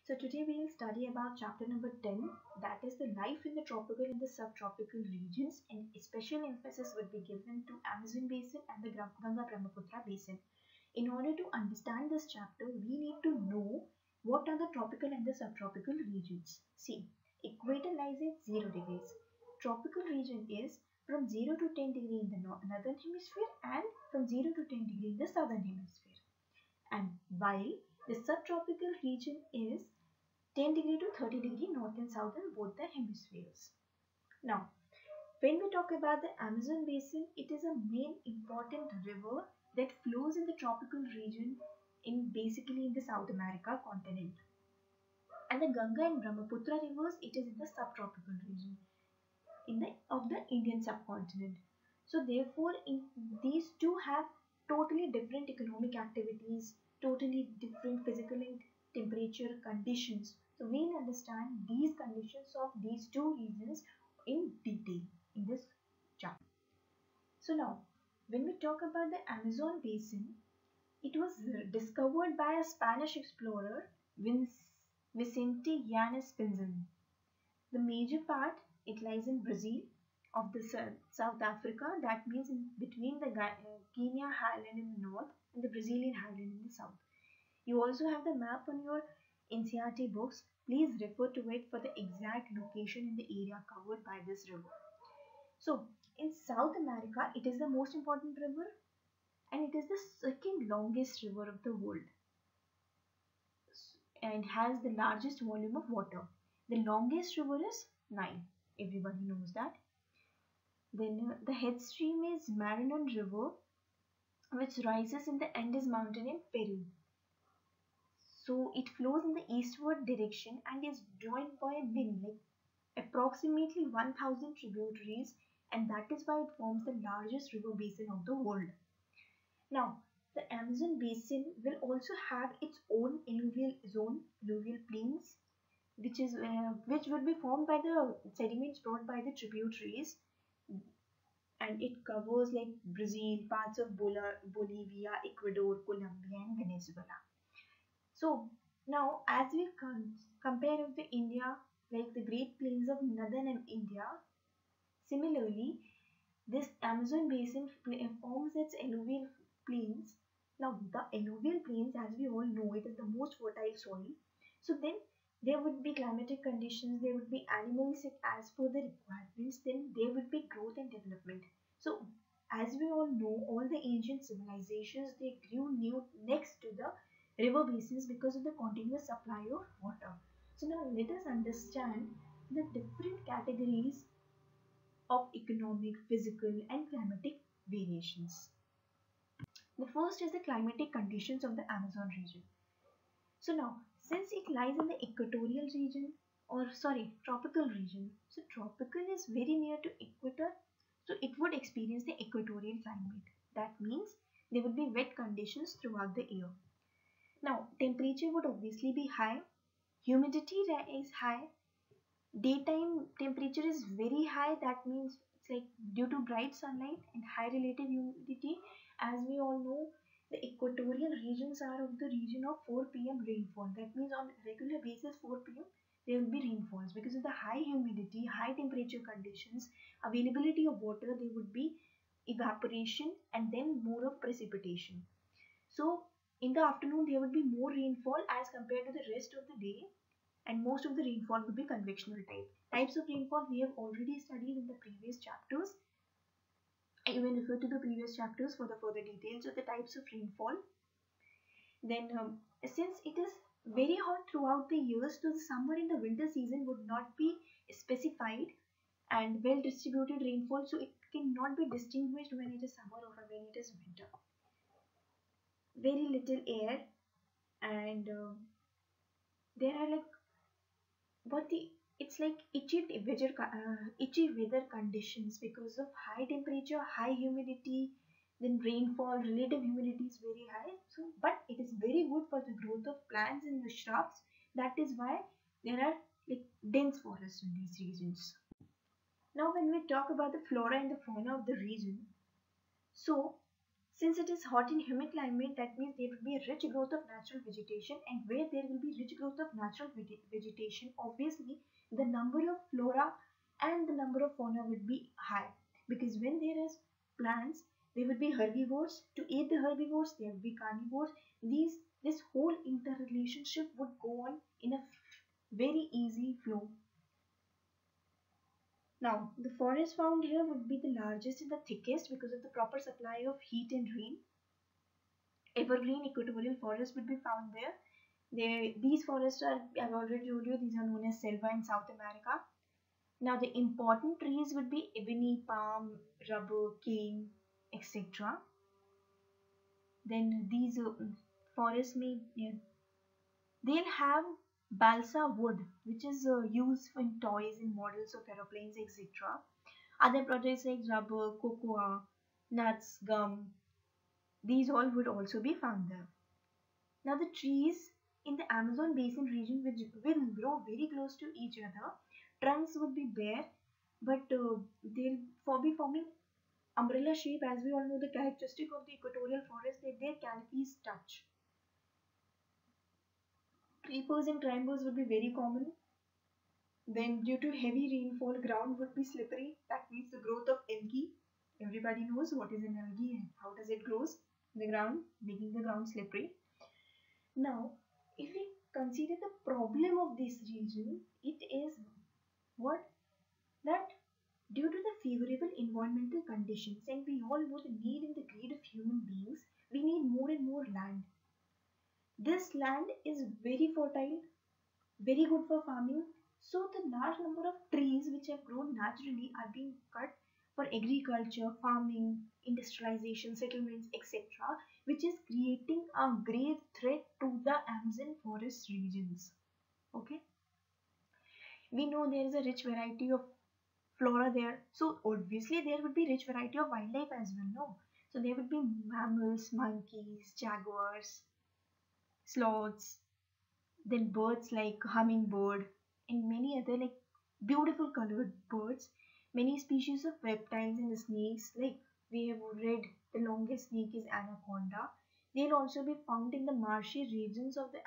So today we will study about chapter number 10, that is the life in the tropical and the subtropical regions, and special emphasis would be given to Amazon basin and the Ganga Brahmaputra basin. In order to understand this chapter, we need to know what are the tropical and the subtropical regions. See, equator lies at 0 degrees. Tropical region is from 0 to 10 degree in the northern hemisphere and from 0 to 10 degree in the southern hemisphere. And while the subtropical region is 10 degree to 30 degree north and south in both the hemispheres. Now, when we talk about the Amazon basin, it is a main important river that flows in the tropical region basically in the South America continent. And the Ganga and Brahmaputra rivers, it is in the subtropical region of the Indian subcontinent. So therefore, these two have totally different economic activities, totally different physical and temperature conditions. So we'll understand these conditions of these two regions in detail in this chapter. So now, when we talk about the Amazon basin, it was discovered by a Spanish explorer, Vicente Yanes Pinzon. The major part, it lies in Brazil of the South Africa, that means in between the Kenya highland in the north and the Brazilian highland in the south. You also have the map on your NCERT books. Please refer to it for the exact location in the area covered by this river. So in South America, it is the most important river and it is the second longest river of the world and has the largest volume of water. The longest river is Nile. Everybody knows that. Then the head stream is Maranon River, which rises in the Andes mountain in Peru. So it flows in the eastward direction and is joined by a like approximately 1000 tributaries, and that is why it forms the largest river basin of the world. Now, the Amazon basin will also have its own alluvial zone, alluvial plains, which will be formed by the sediments brought by the tributaries, and it covers like Brazil, parts of Bolivia, Ecuador, Colombia, and Venezuela. So now, as we compare with the India, like the Great Plains of northern India, similarly, this Amazon basin forms its alluvial plains. Now, the alluvial plains, as we all know, it is the most fertile soil. So then there would be climatic conditions, there would be animals as per the requirements, then there would be growth and development. So as we all know, all the ancient civilizations, they grew next to the river basins because of the continuous supply of water. So now let us understand the different categories of economic, physical and climatic variations. The first is the climatic conditions of the Amazon region. So now, since it lies in the equatorial region, tropical region. So tropical is very near to equator, so it would experience the equatorial climate. That means there would be wet conditions throughout the year. Now, temperature would obviously be high, humidity is high, daytime temperature is very high, that means it's like due to bright sunlight and high relative humidity. As we all know, the equatorial regions are of the region of 4 p.m. rainfall. That means on a regular basis 4 p.m. there will be rainfalls because of the high humidity, high temperature conditions, availability of water, there would be evaporation and then more of precipitation. So in the afternoon there would be more rainfall as compared to the rest of the day, and most of the rainfall would be convectional type. Types of rainfall we have already studied in the previous chapters. You may refer to the previous chapters for the further details of the types of rainfall. Then since it is very hot throughout the years, so the summer and the winter season would not be specified and well distributed rainfall, so it cannot be distinguished when it is summer or when it is winter. Very little air, and there are it's like itchy weather conditions because of high temperature, high humidity, then rainfall, relative humidity is very high. So but it is very good for the growth of plants and the shrubs. That is why there are like dense forests in these regions. Now when we talk about the flora and the fauna of the region, so Since it is hot and humid climate, that means there will be a rich growth of natural vegetation, and where there will be rich growth of natural vegetation, obviously the number of flora and the number of fauna would be high, because when there is plants, there would be herbivores. To eat the herbivores, there would be carnivores. This whole interrelationship would go on in a very easy flow. Now, the forest found here would be the largest and the thickest because of the proper supply of heat and rain. Evergreen equatorial forests would be found there. These forests are, I've already told you, these are known as selva in South America. Now, the important trees would be ebony, palm, rubber, cane, etc. Then these forests they'll have balsa wood, which is used in toys and models of aeroplanes, etc. Other products like rubber, cocoa, nuts, gum, these all would also be found there. Now the trees in the Amazon basin region which will grow very close to each other. Trunks would be bare, but they'll be forming umbrella shape. As we all know, the characteristic of the equatorial forest that their canopies touch. Creepers and climbers would be very common. Then due to heavy rainfall, ground would be slippery. That means the growth of algae. Everybody knows what is an algae and how does it grows in the ground, making the ground slippery. Now, if we consider the problem of this region, it is what? That due to the favorable environmental conditions, and we all know the need and the greed of human beings, we need more and more land. This land is very fertile, very good for farming. So the large number of trees which have grown naturally are being cut for agriculture, farming, industrialization, settlements, etc., which is creating a grave threat to the Amazon forest regions. Okay, we know there is a rich variety of flora there, so obviously there would be rich variety of wildlife as well. No, so there would be mammals, monkeys, jaguars, sloths, then birds like hummingbird and many other like beautiful colored birds, many species of reptiles and snakes, like we have read the longest snake is anaconda. They'll also be found in the marshy regions of the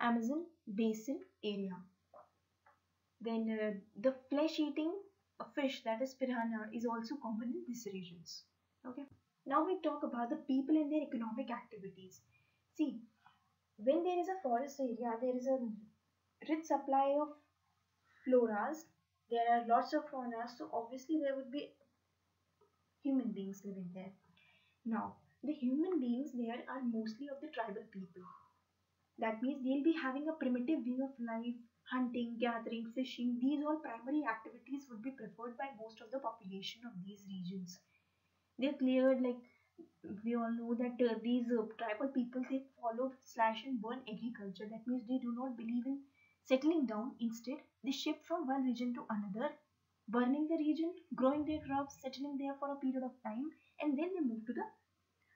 Amazon basin area. Then the flesh eating fish, that is piranha, is also common in these regions. Okay, now we talk about the people and their economic activities. See, when there is a forest area, there is a rich supply of floras, there are lots of fauna, so obviously there would be human beings living there. Now, the human beings there are mostly of the tribal people. That means they'll be having a primitive way of life, hunting, gathering, fishing. These all primary activities would be preferred by most of the population of these regions. They're cleared, like we all know that these tribal people, they follow slash and burn agriculture. That means they do not believe in settling down. Instead, they shift from one region to another, burning the region, growing their crops, settling there for a period of time, and then they move to the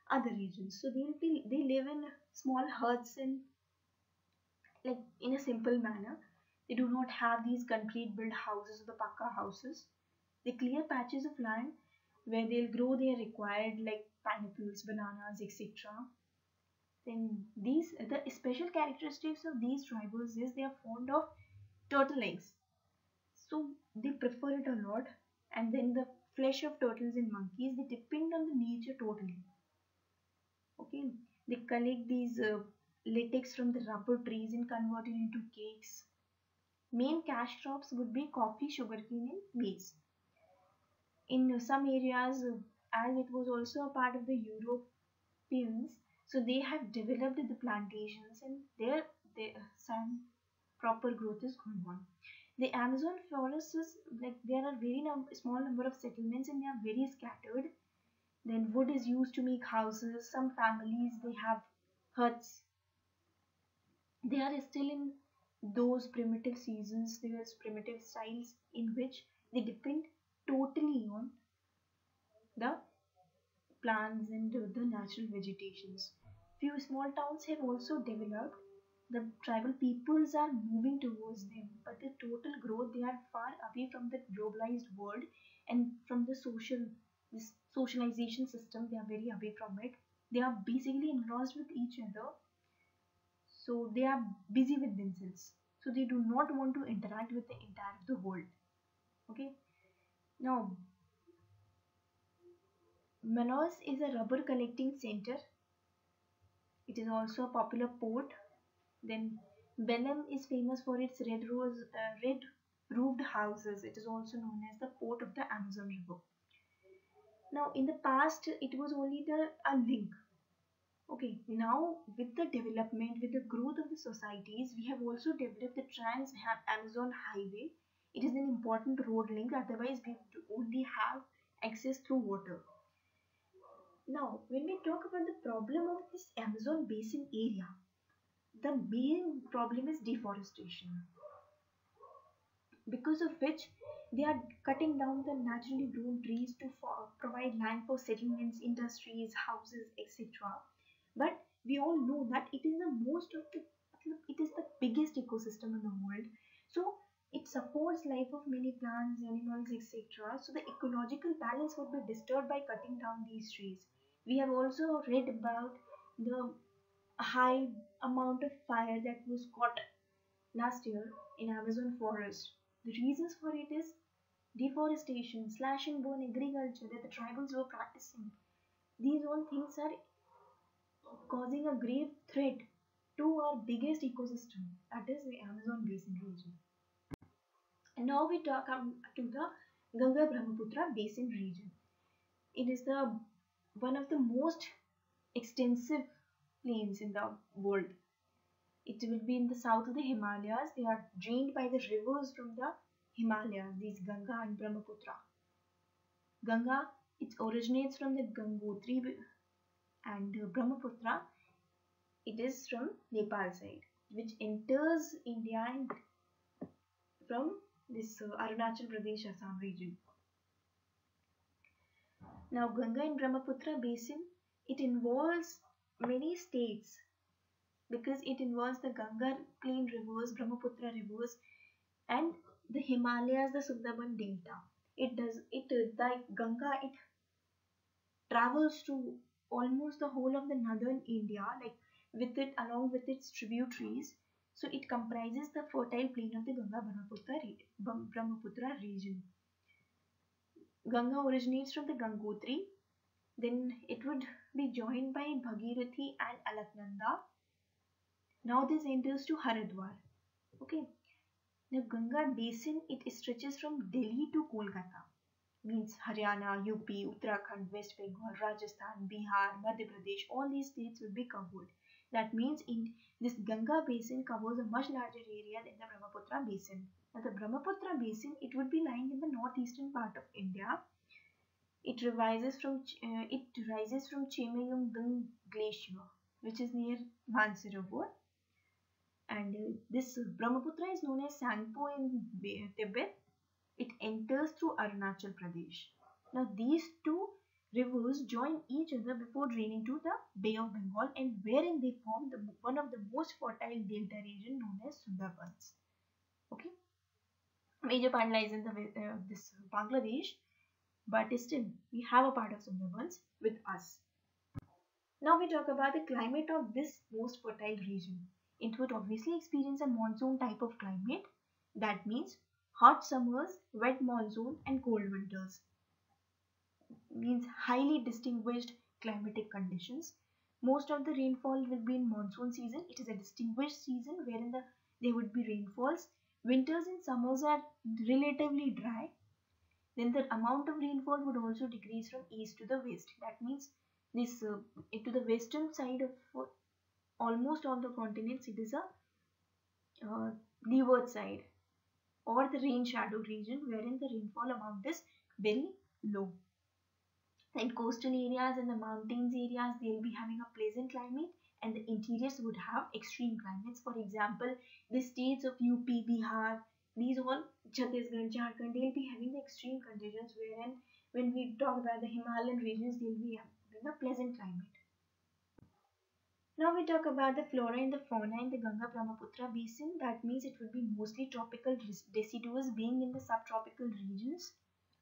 other regions. So they live in small huts and like in a simple manner. They do not have these concrete built houses or the pakka houses. They clear patches of land where they'll grow their required like pineapples, bananas, etc. Then the special characteristics of these tribals is they are fond of turtle eggs. So they prefer it a lot. And then the flesh of turtles and monkeys, they depend on the nature totally. Okay, they collect these latex from the rubber trees and convert it into cakes. Main cash crops would be coffee, sugarcane, and maize. In some areas, as it was also a part of the Europeans, so they have developed the plantations, and there some proper growth is going on. The Amazon forest is like there are very small number of settlements and they are very scattered. Then wood is used to make houses. Some families they have huts. They are still in those primitive seasons, those primitive styles in which they depend totally on the plants and the natural vegetations. Few small towns have also developed. The tribal peoples are moving towards them, but the total growth they are far away from the globalized world and from the social. this socialization system, they are very away from it. They are basically engrossed with each other, so they are busy with themselves. So they do not want to interact with the entire of the world. Okay. Now, Manaus is a rubber collecting center. It is also a popular port. Then Belem is famous for its red roofed houses. It is also known as the port of the Amazon River. Now, in the past, it was only a link. Okay, now with the development, with the growth of the societies, we have also developed the Trans Amazon Highway. It is an important road link, otherwise, we would only have access through water. Now, when we talk about the problem of this Amazon basin area, the main problem is deforestation, because of which they are cutting down the naturally grown trees to provide land for settlements, industries, houses, etc. But we all know that it is the most of the it is the biggest ecosystem in the world. So it supports life of many plants, animals, etc. So the ecological balance would be disturbed by cutting down these trees. We have also read about the high amount of fire that was caught last year in Amazon forest. The reasons for it is deforestation, slash and burn agriculture that the tribals were practicing. These all things are causing a grave threat to our biggest ecosystem, that is the Amazon basin region. And now we talk to the Ganga Brahmaputra basin region. It is the one of the most extensive plains in the world. It will be in the south of the Himalayas. They are drained by the rivers from the Himalayas, these Ganga and Brahmaputra. Ganga, it originates from the Gangotri, and Brahmaputra, it is from Nepal side, which enters India and from this Arunachal Pradesh Assam region. Now, Ganga and Brahmaputra basin, it involves many states because it involves the Ganga plain rivers, Brahmaputra rivers, and the Himalayas, the Sundarban Delta. The Ganga, it travels to almost the whole of the northern India, like with it along with its tributaries. So it comprises the fertile plain of the Brahmaputra region. Ganga originates from the Gangotri, then it would be joined by Bhagirathi and Alaknanda. Now this enters to Haridwar. Okay, the Ganga basin, it stretches from Delhi to Kolkata, means Haryana, UP, Uttarakhand, West Bengal, Rajasthan, Bihar, Madhya Pradesh, all these states will be covered. That means in this Ganga basin covers a much larger area than the Brahmaputra basin. Now the Brahmaputra basin, it would be lying in the northeastern part of India. It rises from Chemayungdung Glacier, which is near Mansarovar. And this Brahmaputra is known as Sangpo in Tibet. It enters through Arunachal Pradesh. Now these two rivers join each other before draining to the Bay of Bengal, and wherein they form one of the most fertile delta region known as Sundarbans. Okay, major part lies in this Bangladesh, but still we have a part of Sundarbans with us. Now we talk about the climate of this most fertile region. It would obviously experience a monsoon type of climate. That means hot summers, wet monsoon, and cold winters. Means highly distinguished climatic conditions. Most of the rainfall will be in monsoon season. It is a distinguished season wherein there would be rainfalls. Winters and summers are relatively dry. Then the amount of rainfall would also decrease from east to the west. That means this to the western side of almost all the continents, it is a leeward side or the rain shadow region wherein the rainfall amount is very low. In coastal areas and the mountains areas, they will be having a pleasant climate, and the interiors would have extreme climates. For example, the states of UP, Bihar, these all, Chhattisgarh, Jharkhand, they will be having the extreme conditions, wherein when we talk about the Himalayan regions, they will be having a pleasant climate. Now we talk about the flora and the fauna in the Ganga Brahmaputra basin. That means it will be mostly tropical deciduous being in the subtropical regions.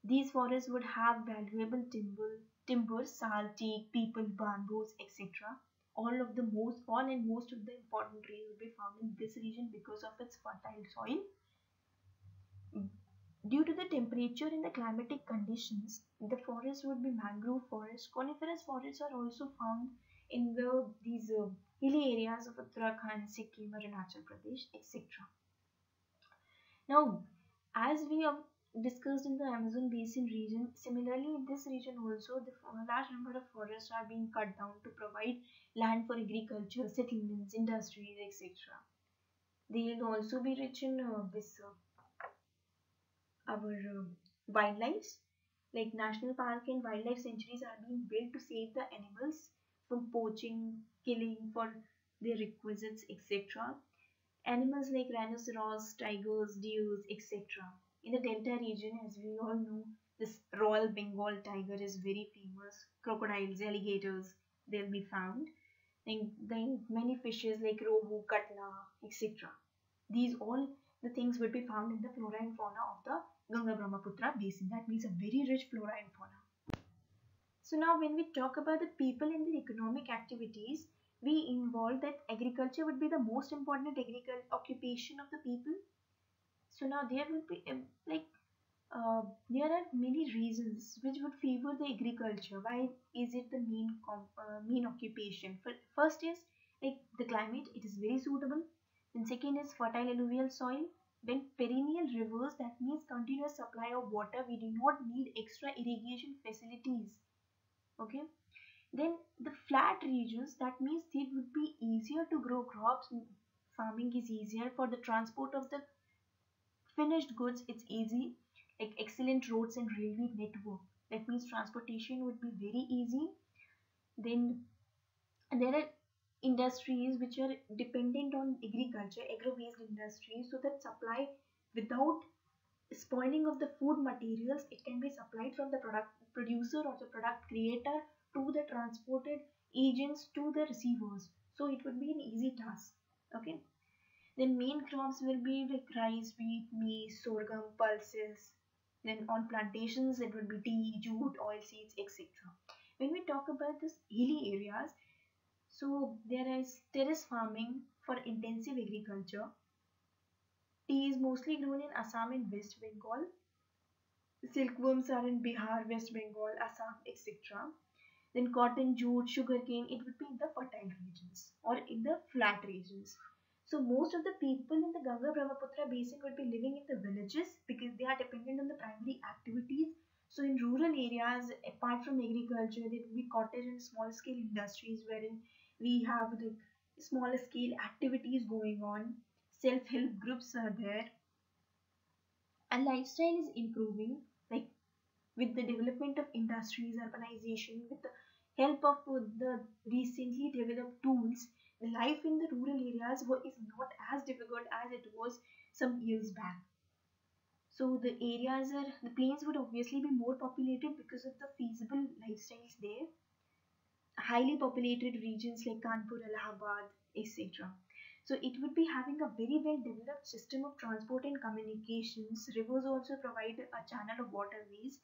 These forests would have valuable timber, sal, teak, peepal, bamboos, etc. All and most of the important trees will be found in this region because of its fertile soil. Due to the temperature and the climatic conditions, the forest would be mangrove forests. Coniferous forests are also found in these hilly areas of Uttarakhand, Sikkim, Arunachal Pradesh, etc. Now, as we have discussed in the Amazon basin region, similarly in this region also, a large number of forests are being cut down to provide land for agriculture, settlements, industries, etc. They will also be rich in this our wildlife. Like national park and wildlife sanctuaries are being built to save the animals from poaching, killing for their requisites, etc. Animals like rhinoceros, tigers, deers, etc. In the Delta region, as we all know, this Royal Bengal tiger is very famous. Crocodiles, alligators, they'll be found. Then many fishes like rohu, katla, etc. These all the things will be found in the flora and fauna of the Ganga Brahmaputra basin. That means a very rich flora and fauna. So now when we talk about the people and the economic activities, we involve that agriculture would be the most important occupation of the people. So now there will be there are many reasons which would favor the agriculture. Why is it the main occupation? First is like the climate; it is very suitable. Then second is fertile alluvial soil. Then perennial rivers, that means continuous supply of water. We do not need extra irrigation facilities. Okay. Then the flat regions, that means it would be easier to grow crops. Farming is easier for the transport of the finished goods. It's easy, like excellent roads and railway network. That means transportation would be very easy. Then there are industries which are dependent on agriculture, agro-based industries, so that supply without spoiling of the food materials, it can be supplied from the product producer or the product creator to the transported agents to the receivers. So it would be an easy task. Okay. Then main crops will be like rice, wheat, maize, sorghum, pulses. Then on plantations it would be tea, jute, oilseeds, etc. When we talk about this hilly areas, so there is terrace farming for intensive agriculture. Tea is mostly grown in Assam and West Bengal. Silkworms are in Bihar, West Bengal, Assam, etc. Then cotton, jute, sugarcane, it would be in the fertile regions or in the flat regions. So most of the people in the Ganga Brahmaputra basin would be living in the villages because they are dependent on the primary activities. So in rural areas, apart from agriculture, there will be cottage and small scale industries wherein we have the small scale activities going on. Self-help groups are there, and lifestyle is improving, like with the development of industries, urbanization, with the help of the recently developed tools. The life in the rural areas is not as difficult as it was some years back. So the plains would obviously be more populated because of the feasible lifestyles there. Highly populated regions like Kanpur, Allahabad, etc. So it would be having a very well developed system of transport and communications. Rivers also provide a channel of waterways,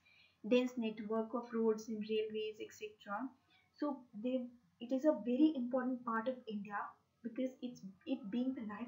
dense network of roads and railways, etc. So it is a very important part of India because it being the life